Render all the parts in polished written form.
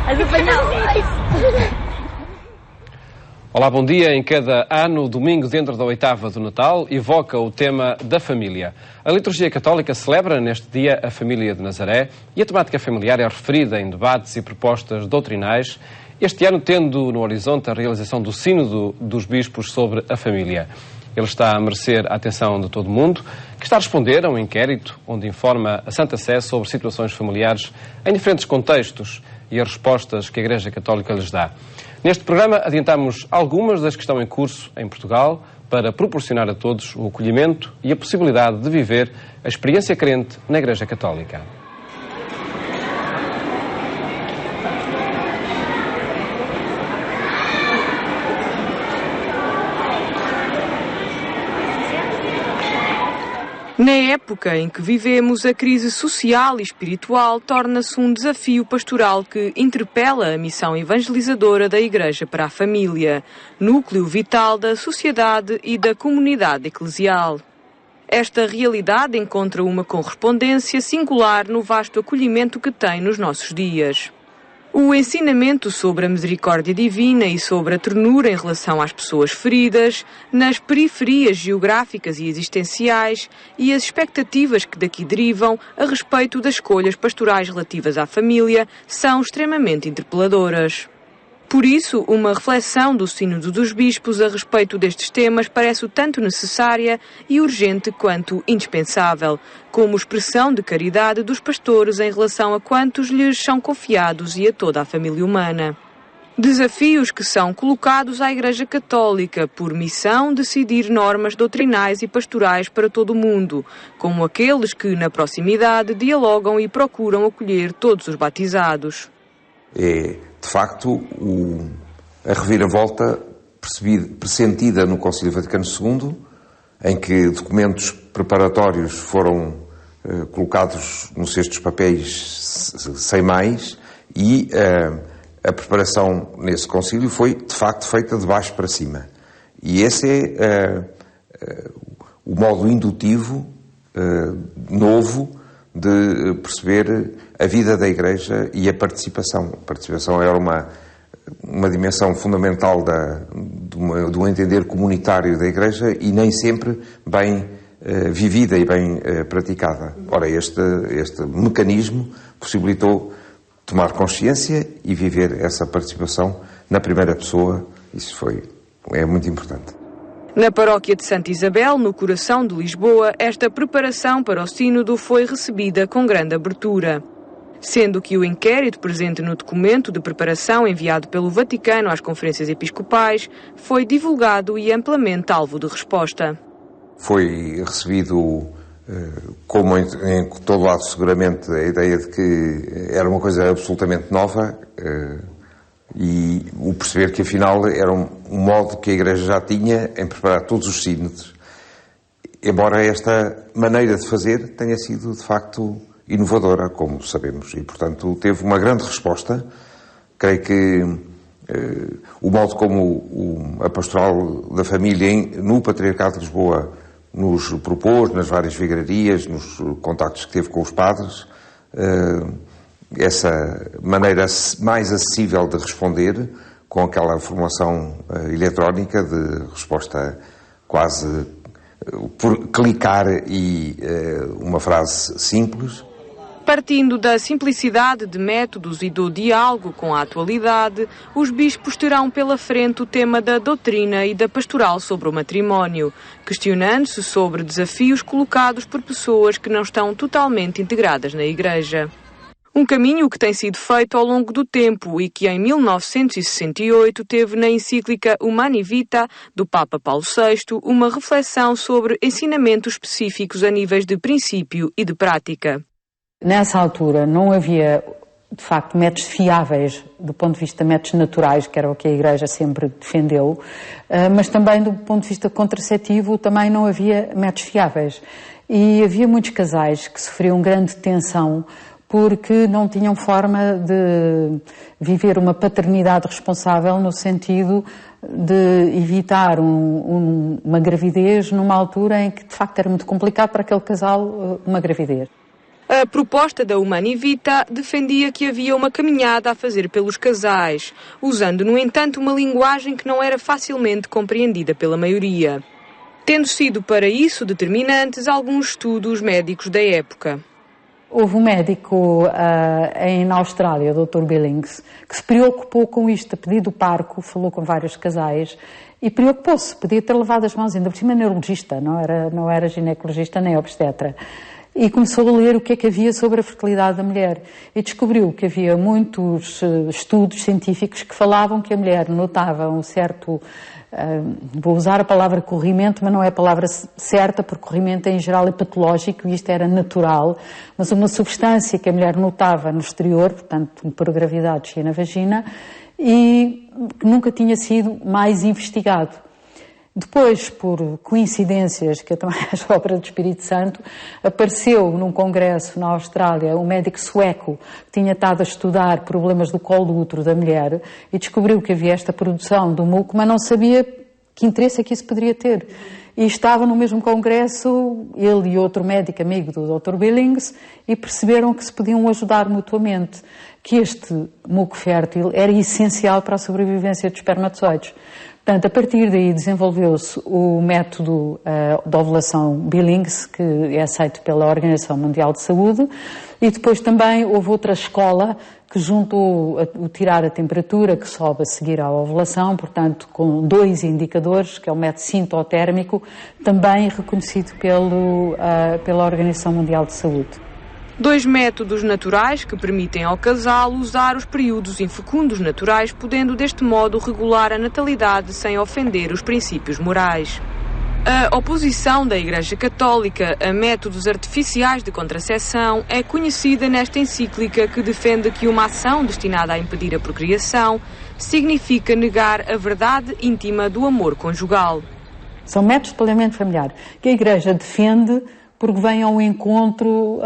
As apanhá-las. Olá, bom dia. Em cada ano, domingo dentro da oitava do Natal, evoca o tema da família. A liturgia católica celebra neste dia a família de Nazaré e a temática familiar é referida em debates e propostas doutrinais, este ano tendo no horizonte a realização do Sínodo dos Bispos sobre a família. Ele está a merecer a atenção de todo o mundo, que está a responder a um inquérito onde informa a Santa Sé sobre situações familiares em diferentes contextos e as respostas que a Igreja Católica lhes dá. Neste programa adiantamos algumas das que estão em curso em Portugal para proporcionar a todos o acolhimento e a possibilidade de viver a experiência crente na Igreja Católica. Na época em que vivemos, a crise social e espiritual torna-se um desafio pastoral que interpela a missão evangelizadora da Igreja para a família, núcleo vital da sociedade e da comunidade eclesial. Esta realidade encontra uma correspondência singular no vasto acolhimento que tem nos nossos dias. O ensinamento sobre a misericórdia divina e sobre a ternura em relação às pessoas feridas, nas periferias geográficas e existenciais e as expectativas que daqui derivam a respeito das escolhas pastorais relativas à família são extremamente interpeladoras. Por isso, uma reflexão do Sínodo dos Bispos a respeito destes temas parece tanto necessária e urgente quanto indispensável, como expressão de caridade dos pastores em relação a quantos lhes são confiados e a toda a família humana. Desafios que são colocados à Igreja Católica por missão decidir normas doutrinais e pastorais para todo o mundo, como aqueles que, na proximidade, dialogam e procuram acolher todos os batizados. É, de facto, a reviravolta pressentida no Concílio Vaticano II, em que documentos preparatórios foram colocados no cesto dos papéis sem mais, e a preparação nesse concílio foi, de facto, feita de baixo para cima. E esse é o modo indutivo, novo, de perceber a vida da Igreja e a participação. A participação era uma dimensão fundamental do entender comunitário da Igreja e nem sempre bem vivida e bem praticada. Ora, este mecanismo possibilitou tomar consciência e viver essa participação na primeira pessoa. Isso é muito importante. Na paróquia de Santa Isabel, no coração de Lisboa, esta preparação para o Sínodo foi recebida com grande abertura. Sendo que o inquérito presente no documento de preparação enviado pelo Vaticano às conferências episcopais foi divulgado e amplamente alvo de resposta. Foi recebido, como em todo lado, seguramente, a ideia de que era uma coisa absolutamente nova, e o perceber que, afinal, era um modo que a Igreja já tinha em preparar todos os sínodos, embora esta maneira de fazer tenha sido, de facto, inovadora, como sabemos, e, portanto, teve uma grande resposta. Creio que o modo como a Pastoral da Família no Patriarcado de Lisboa nos propôs, nas várias vigararias, nos contactos que teve com os padres, essa maneira mais acessível de responder, com aquela formação eletrónica de resposta quase por clicar e uma frase simples. Partindo da simplicidade de métodos e do diálogo com a atualidade, os bispos terão pela frente o tema da doutrina e da pastoral sobre o matrimónio, questionando-se sobre desafios colocados por pessoas que não estão totalmente integradas na Igreja. Um caminho que tem sido feito ao longo do tempo e que em 1968 teve na encíclica Humani Vitae do Papa Paulo VI uma reflexão sobre ensinamentos específicos a níveis de princípio e de prática. Nessa altura não havia, de facto, métodos fiáveis do ponto de vista de métodos naturais, que era o que a Igreja sempre defendeu, mas também do ponto de vista contraceptivo também não havia métodos fiáveis. E havia muitos casais que sofriam grande tensão porque não tinham forma de viver uma paternidade responsável no sentido de evitar uma gravidez numa altura em que, de facto, era muito complicado para aquele casal uma gravidez. A proposta da Humani Vita defendia que havia uma caminhada a fazer pelos casais, usando, no entanto, uma linguagem que não era facilmente compreendida pela maioria, tendo sido para isso determinantes alguns estudos médicos da época. Houve um médico na Austrália, o Dr. Billings, que se preocupou com isto, a pedido do parco, falou com vários casais e preocupou-se, podia ter levado as mãos, ainda por cima neurologista, não era ginecologista nem obstetra. E começou a ler o que é que havia sobre a fertilidade da mulher e descobriu que havia muitos estudos científicos que falavam que a mulher notava um certo, vou usar a palavra corrimento, mas não é a palavra certa, porque corrimento em geral é patológico e isto era natural, mas uma substância que a mulher notava no exterior, portanto por gravidade descia na vagina, e que nunca tinha sido mais investigado. Depois, por coincidências, que eu também acho obra do Espírito Santo, apareceu num congresso na Austrália um médico sueco que tinha estado a estudar problemas do colo do útero da mulher e descobriu que havia esta produção do muco, mas não sabia que interesse é que isso poderia ter. E estava no mesmo congresso, ele e outro médico amigo do Dr. Billings, e perceberam que se podiam ajudar mutuamente, que este muco fértil era essencial para a sobrevivência dos espermatozoides. Portanto, a partir daí desenvolveu-se o método de ovulação Billings, que é aceito pela Organização Mundial de Saúde, e depois também houve outra escola que juntou o tirar a temperatura, que sobe a seguir à ovulação, portanto, com 2 indicadores, que é o método sintotérmico, também reconhecido pela Organização Mundial de Saúde. 2 métodos naturais que permitem ao casal usar os períodos infecundos naturais, podendo deste modo regular a natalidade sem ofender os princípios morais. A oposição da Igreja Católica a métodos artificiais de contraceção é conhecida nesta encíclica que defende que uma ação destinada a impedir a procriação significa negar a verdade íntima do amor conjugal. São métodos de planeamento familiar que a Igreja defende porque vem ao encontro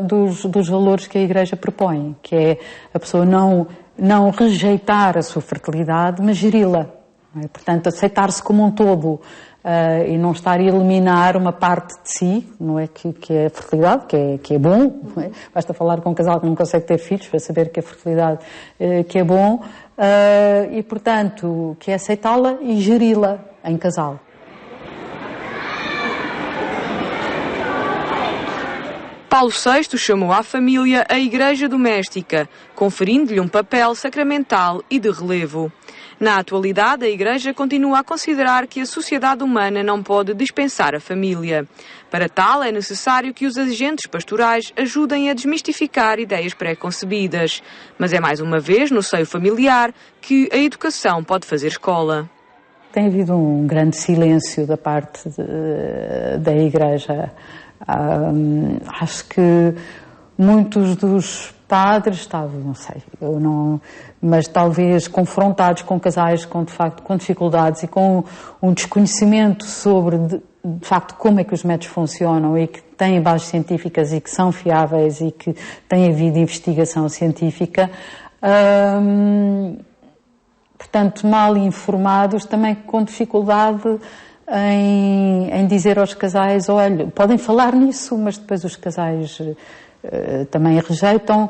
dos valores que a Igreja propõe, que é a pessoa não rejeitar a sua fertilidade, mas geri-la. Portanto, aceitar-se como um todo e não estar a eliminar uma parte de si, não é que é a fertilidade, que é bom, não é? Basta falar com um casal que não consegue ter filhos para saber que a fertilidade que é bom, e portanto, que é aceitá-la e geri-la em casal. Paulo VI chamou à família a Igreja Doméstica, conferindo-lhe um papel sacramental e de relevo. Na atualidade, a Igreja continua a considerar que a sociedade humana não pode dispensar a família. Para tal, é necessário que os agentes pastorais ajudem a desmistificar ideias pré-concebidas. Mas é mais uma vez no seio familiar que a educação pode fazer escola. Tem havido um grande silêncio da parte da Igreja. Acho que muitos dos padres estavam, não sei, mas talvez confrontados com casais com dificuldades e com um desconhecimento sobre de facto como é que os métodos funcionam e que têm bases científicas e que são fiáveis e que tem havido investigação científica, portanto mal informados, também com dificuldade em dizer aos casais, olha, podem falar nisso, mas depois os casais também rejeitam.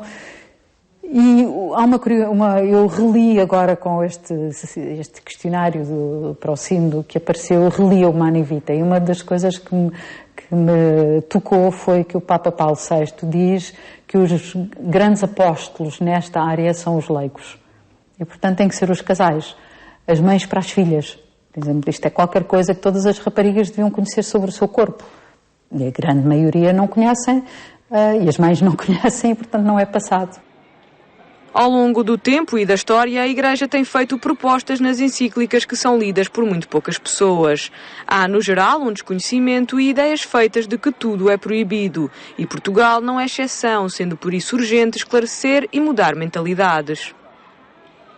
E eu reli agora com este questionário para o Sínodo que apareceu, eu reli a Humani Vita, e uma das coisas que me tocou foi que o Papa Paulo VI diz que os grandes apóstolos nesta área são os leigos. E, portanto, tem que ser os casais, as mães para as filhas. Por exemplo, isto é qualquer coisa que todas as raparigas deviam conhecer sobre o seu corpo. E a grande maioria não conhecem, e as mães não conhecem, e portanto não é passado. Ao longo do tempo e da história, a Igreja tem feito propostas nas encíclicas que são lidas por muito poucas pessoas. Há, no geral, um desconhecimento e ideias feitas de que tudo é proibido. E Portugal não é exceção, sendo por isso urgente esclarecer e mudar mentalidades.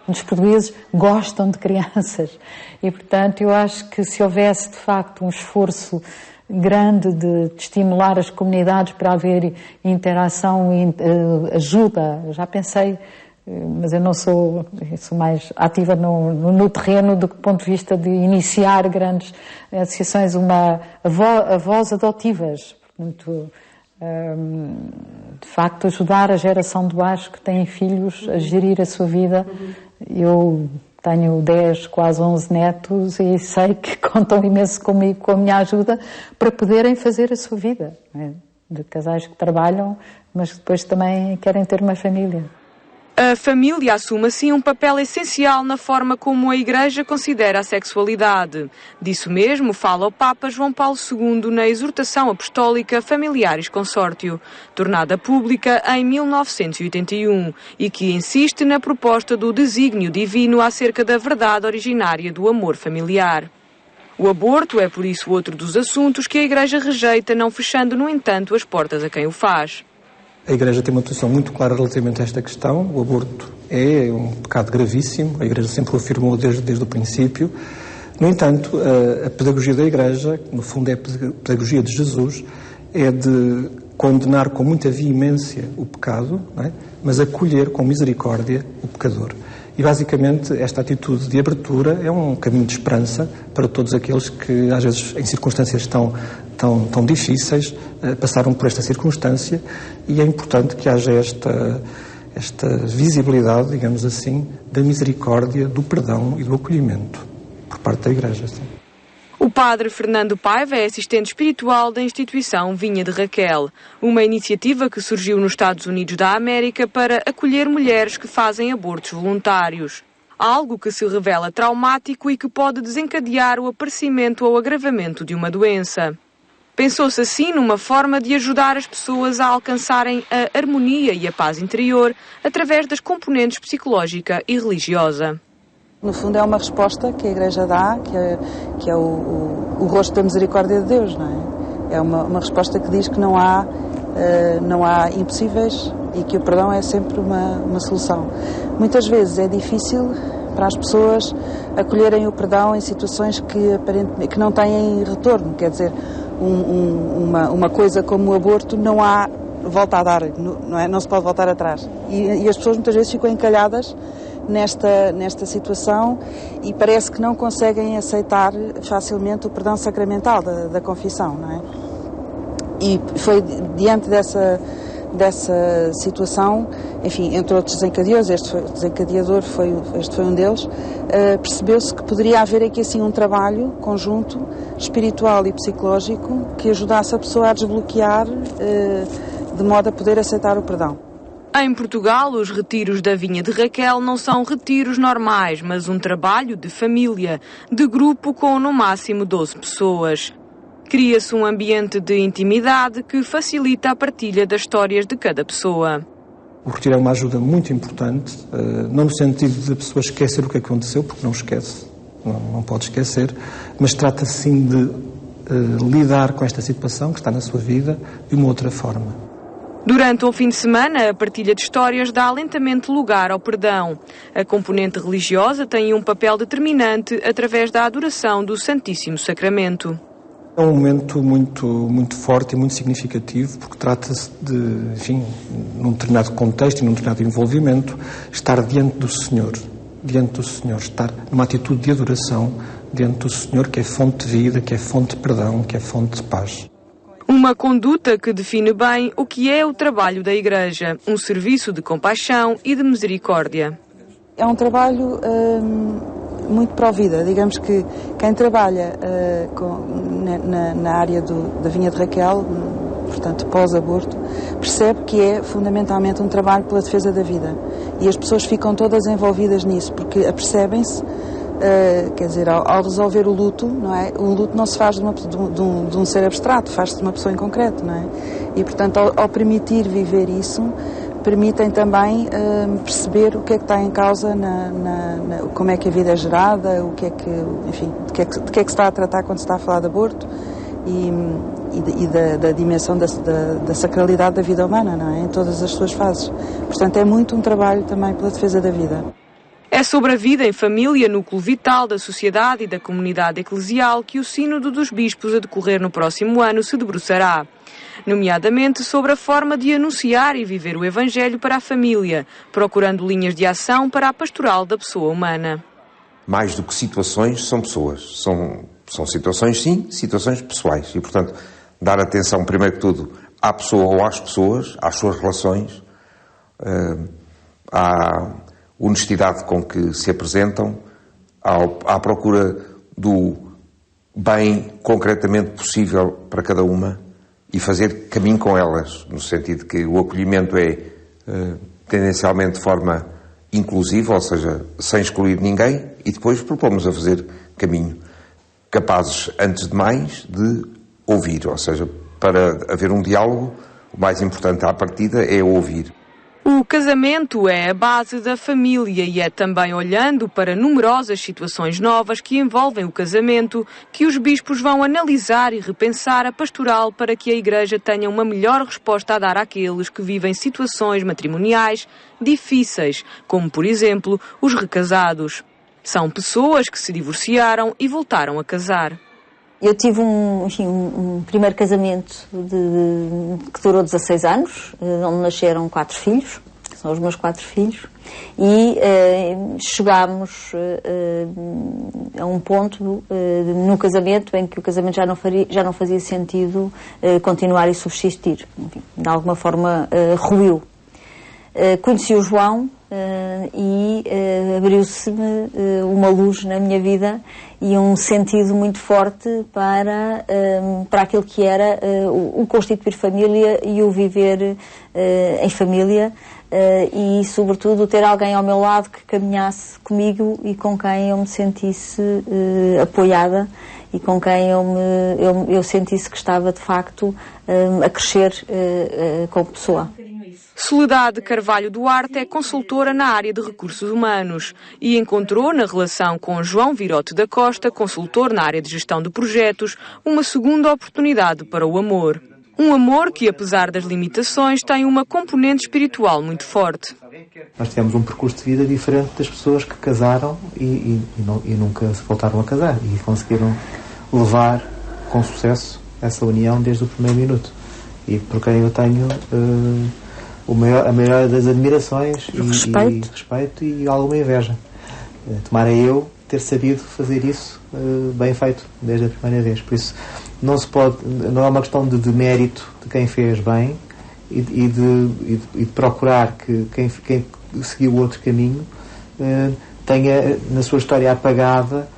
Os portugueses gostam de crianças e, portanto, eu acho que se houvesse, de facto, um esforço grande de estimular as comunidades para haver interação e ajuda, já pensei, mas eu sou mais ativa no terreno do ponto de vista de iniciar grandes associações, avós adotivas, portanto, De facto, ajudar a geração de baixo que tem filhos a gerir a sua vida. Eu tenho 10, quase 11 netos e sei que contam imenso comigo, com a minha ajuda, para poderem fazer a sua vida. De casais que trabalham, mas depois também querem ter uma família. A família assume assim um papel essencial na forma como a Igreja considera a sexualidade. Disso mesmo fala o Papa João Paulo II na exortação apostólica Familiaris Consortio, tornada pública em 1981, e que insiste na proposta do desígnio divino acerca da verdade originária do amor familiar. O aborto é, por isso, outro dos assuntos que a Igreja rejeita, não fechando, no entanto, as portas a quem o faz. A Igreja tem uma posição muito clara relativamente a esta questão. O aborto é um pecado gravíssimo, a Igreja sempre o afirmou desde o princípio. No entanto, a pedagogia da Igreja, no fundo é a pedagogia de Jesus, é de condenar com muita veemência o pecado, não é? Mas acolher com misericórdia o pecador. E, basicamente, esta atitude de abertura é um caminho de esperança para todos aqueles que, às vezes, em circunstâncias tão difíceis, passaram por esta circunstância, e é importante que haja esta visibilidade, digamos assim, da misericórdia, do perdão e do acolhimento por parte da Igreja. Sim. O padre Fernando Paiva é assistente espiritual da instituição Vinha de Raquel, uma iniciativa que surgiu nos Estados Unidos da América para acolher mulheres que fazem abortos voluntários. Algo que se revela traumático e que pode desencadear o aparecimento ou agravamento de uma doença. Pensou-se assim numa forma de ajudar as pessoas a alcançarem a harmonia e a paz interior através das componentes psicológica e religiosa. No fundo é uma resposta que a Igreja dá, que é o rosto da misericórdia de Deus, não é? É uma resposta que diz que não há impossíveis e que o perdão é sempre uma solução. Muitas vezes é difícil para as pessoas acolherem o perdão em situações que não têm retorno, quer dizer, uma coisa como o aborto não há volta a dar, não é? Não se pode voltar atrás. E as pessoas muitas vezes ficam encalhadas nesta situação e parece que não conseguem aceitar facilmente o perdão sacramental da confissão, não é? E foi diante dessa situação, enfim, entre outros desencadeadores, este foi um deles, percebeu-se que poderia haver aqui assim um trabalho conjunto, espiritual e psicológico, que ajudasse a pessoa a desbloquear de modo a poder aceitar o perdão. Em Portugal, os retiros da Vinha de Raquel não são retiros normais, mas um trabalho de família, de grupo com no máximo 12 pessoas. Cria-se um ambiente de intimidade que facilita a partilha das histórias de cada pessoa. O retiro é uma ajuda muito importante, não no sentido de a pessoa esquecer o que aconteceu, porque não esquece, não pode esquecer, mas trata-se sim de lidar com esta situação que está na sua vida de uma outra forma. Durante um fim de semana, a partilha de histórias dá lentamente lugar ao perdão. A componente religiosa tem um papel determinante através da adoração do Santíssimo Sacramento. É um momento muito forte e muito significativo, porque trata-se de, enfim, num determinado contexto e num determinado envolvimento, estar diante do Senhor, estar numa atitude de adoração diante do Senhor, que é fonte de vida, que é fonte de perdão, que é fonte de paz. Uma conduta que define bem o que é o trabalho da Igreja, um serviço de compaixão e de misericórdia. É um trabalho muito pró-vida. Digamos que quem trabalha na área da Vinha de Raquel, portanto pós-aborto, percebe que é fundamentalmente um trabalho pela defesa da vida. E as pessoas ficam todas envolvidas nisso, porque apercebem-se, quer dizer, ao resolver o luto, não é? O luto não se faz de um ser abstrato, faz-se de uma pessoa em concreto, não é? E, portanto, ao permitir viver isso, permitem também perceber o que é que está em causa, como é que a vida é gerada, o que é que, enfim, de que é que se está a tratar quando se está a falar de aborto e da dimensão da sacralidade da vida humana, não é? Em todas as suas fases. Portanto, é muito um trabalho também pela defesa da vida. É sobre a vida em família, núcleo vital da sociedade e da comunidade eclesial que o Sínodo dos Bispos a decorrer no próximo ano se debruçará, nomeadamente sobre a forma de anunciar e viver o Evangelho para a família, procurando linhas de ação para a pastoral da pessoa humana. Mais do que situações, são pessoas. São situações, sim, situações pessoais. E, portanto, dar atenção, primeiro que tudo, à pessoa ou às pessoas, às suas relações, à honestidade com que se apresentam, à procura do bem concretamente possível para cada uma e fazer caminho com elas, no sentido que o acolhimento é tendencialmente de forma inclusiva, ou seja, sem excluir ninguém, e depois propomos a fazer caminho, capazes, antes de mais, de ouvir, ou seja, para haver um diálogo, o mais importante à partida é ouvir. O casamento é a base da família e é também olhando para numerosas situações novas que envolvem o casamento que os bispos vão analisar e repensar a pastoral para que a Igreja tenha uma melhor resposta a dar àqueles que vivem situações matrimoniais difíceis, como, por exemplo, os recasados. São pessoas que se divorciaram e voltaram a casar. Eu tive um primeiro casamento que durou 16 anos, onde nasceram 4 filhos, que são os meus 4 filhos, e chegámos a um ponto no casamento em que o casamento já não fazia sentido continuar e subsistir. Enfim, de alguma forma ruiu. Conheci o João e abriu-se-me uma luz na minha vida e um sentido muito forte para aquilo que era o constituir família e o viver em família e, sobretudo, ter alguém ao meu lado que caminhasse comigo e com quem eu me sentisse apoiada e com quem eu sentisse que estava, de facto, a crescer como pessoa. Soledade Carvalho Duarte é consultora na área de recursos humanos e encontrou na relação com João Virote da Costa, consultor na área de gestão de projetos, uma segunda oportunidade para o amor. Um amor que, apesar das limitações, tem uma componente espiritual muito forte. Nós tivemos um percurso de vida diferente das pessoas que casaram e nunca se voltaram a casar e conseguiram levar com sucesso essa união desde o primeiro minuto. E por quem eu tenho a maior das admirações e respeito e alguma inveja. Tomara eu ter sabido fazer isso bem feito desde a primeira vez. Por isso não é uma questão de mérito de quem fez bem e de procurar que quem seguiu outro caminho tenha na sua história apagada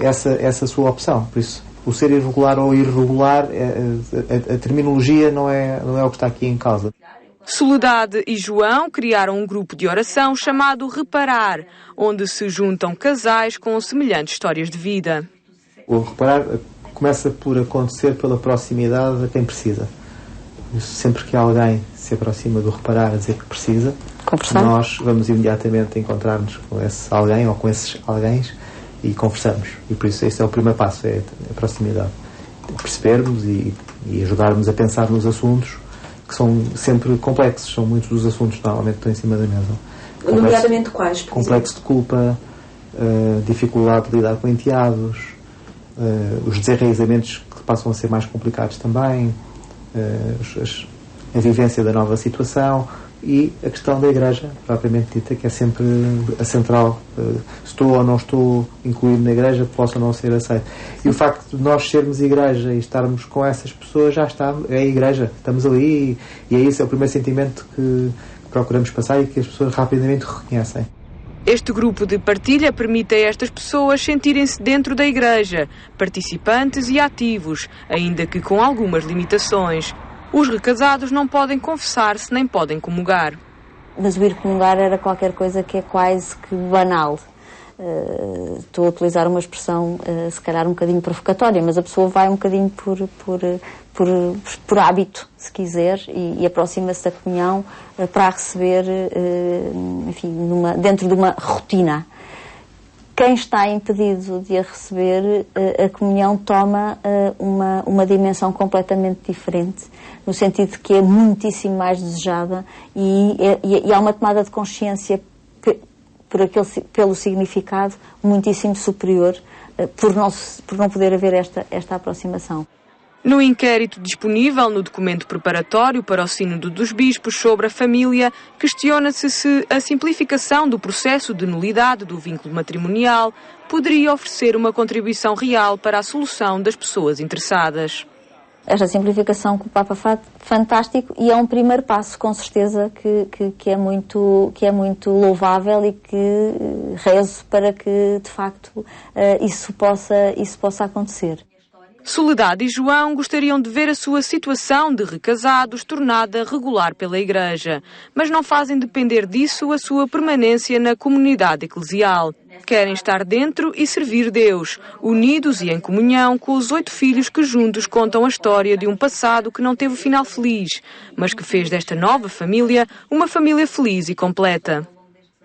essa sua opção. Por isso, o ser irregular ou irregular, a terminologia não é o que está aqui em causa. Soledade e João criaram um grupo de oração chamado Reparar, onde se juntam casais com semelhantes histórias de vida. O reparar começa por acontecer pela proximidade a quem precisa. Sempre que alguém se aproxima do reparar a dizer que precisa, nós vamos imediatamente encontrar-nos com esse alguém ou com esses alguéns e conversamos. E por isso esse é o primeiro passo, é a proximidade. Percebermos e ajudarmos a pensar nos assuntos que são sempre complexos, são muitos dos assuntos que normalmente estão em cima da mesa. Nomeadamente quais? Complexo de culpa, dificuldade de lidar com enteados, os desenraizamentos que passam a ser mais complicados também, a vivência da nova situação e a questão da Igreja, propriamente dita, que é sempre a central. Estou ou não estou incluído na Igreja, posso ou não ser aceito. E o facto de nós sermos Igreja e estarmos com essas pessoas, já está, é a Igreja, estamos ali e é isso, é o primeiro sentimento que procuramos passar e que as pessoas rapidamente reconhecem. Este grupo de partilha permite a estas pessoas sentirem-se dentro da Igreja, participantes e ativos, ainda que com algumas limitações. Os recasados não podem confessar-se nem podem comungar. Mas o ir comungar era qualquer coisa que é quase que banal. Estou a utilizar uma expressão, se calhar um bocadinho provocatória, mas a pessoa vai um bocadinho por hábito, se quiser, e aproxima-se da comunhão para a receber, enfim, dentro de uma rotina. Quem está impedido de a receber, a comunhão toma uma dimensão completamente diferente, no sentido de que é muitíssimo mais desejada e há uma tomada de consciência pelo significado muitíssimo superior por não poder haver esta aproximação. No inquérito disponível no documento preparatório para o Sínodo dos Bispos sobre a família, questiona-se se a simplificação do processo de nulidade do vínculo matrimonial poderia oferecer uma contribuição real para a solução das pessoas interessadas. Esta simplificação que o Papa faz, fantástico, e é um primeiro passo, com certeza, que é muito louvável, e que rezo para que, de facto, isso possa acontecer. Soledade e João gostariam de ver a sua situação de recasados tornada regular pela Igreja, mas não fazem depender disso a sua permanência na comunidade eclesial. Querem estar dentro e servir Deus, unidos e em comunhão com os 8 filhos que juntos contam a história de um passado que não teve final feliz, mas que fez desta nova família uma família feliz e completa.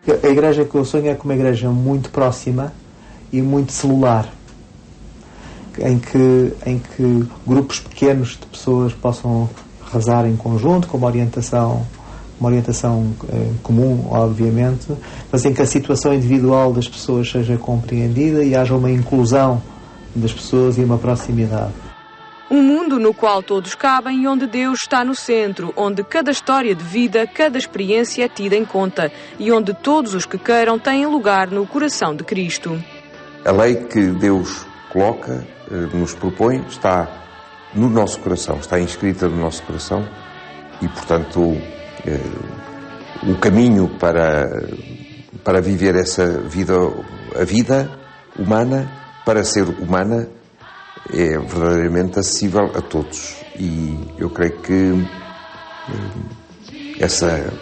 A igreja que eu sonho é uma igreja muito próxima e muito celular, em que grupos pequenos de pessoas possam rezar em conjunto, com uma orientação comum, obviamente, mas em que a situação individual das pessoas seja compreendida e haja uma inclusão das pessoas e uma proximidade. Um mundo no qual todos cabem e onde Deus está no centro, onde cada história de vida, cada experiência é tida em conta e onde todos os que queiram têm lugar no coração de Cristo. A lei que Deus coloca, nos propõe, está no nosso coração, está inscrita no nosso coração, e, portanto, o caminho para viver essa vida, a vida humana, para ser humana, é verdadeiramente acessível a todos, e eu creio que essa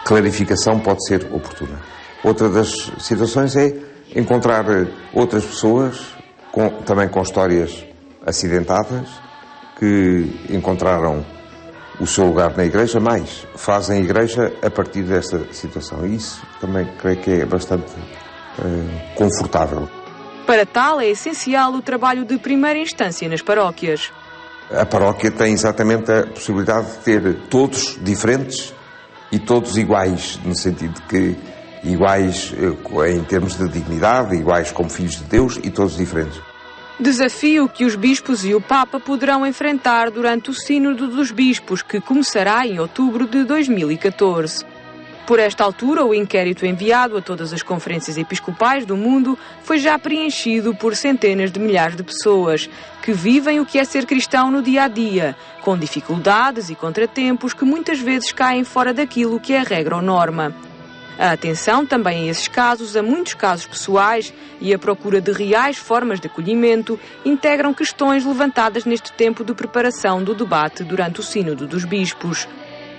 clarificação pode ser oportuna. Outra das situações é encontrar outras pessoas também com histórias acidentadas, que encontraram o seu lugar na Igreja, mas fazem a Igreja a partir desta situação. E isso também creio que é bastante confortável. Para tal, é essencial o trabalho de primeira instância nas paróquias. A paróquia tem exatamente a possibilidade de ter todos diferentes e todos iguais, no sentido de que iguais em termos de dignidade, iguais como filhos de Deus, e todos diferentes. Desafio que os bispos e o Papa poderão enfrentar durante o Sínodo dos Bispos, que começará em outubro de 2014. Por esta altura, o inquérito enviado a todas as conferências episcopais do mundo foi já preenchido por centenas de milhares de pessoas que vivem o que é ser cristão no dia-a-dia, com dificuldades e contratempos que muitas vezes caem fora daquilo que é regra ou norma. A atenção também a esses casos, a muitos casos pessoais, e a procura de reais formas de acolhimento integram questões levantadas neste tempo de preparação do debate durante o Sínodo dos Bispos.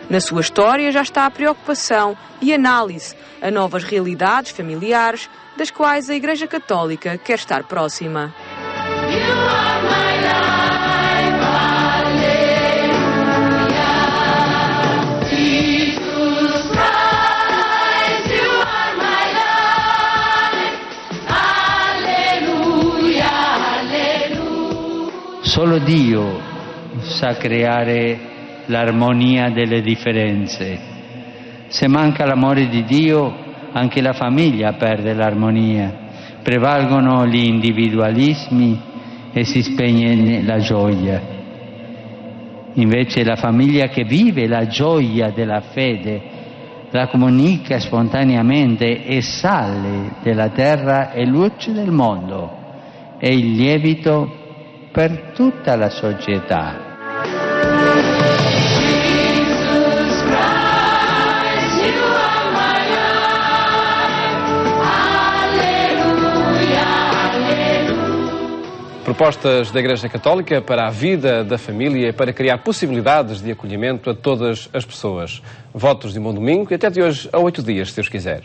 Na sua história já está a preocupação e análise a novas realidades familiares das quais a Igreja Católica quer estar próxima. Solo Dio sa creare l'armonia delle differenze. Se manca l'amore di Dio, anche la famiglia perde l'armonia. Prevalgono gli individualismi e si spegne la gioia. Invece la famiglia che vive la gioia della fede, la comunica spontaneamente, e sale della terra e luce del mondo, è il lievito per tutta la società. Propostas da Igreja Católica para a vida da família e para criar possibilidades de acolhimento a todas as pessoas. Votos de um bom domingo e até de hoje a 8 dias, se Deus quiser.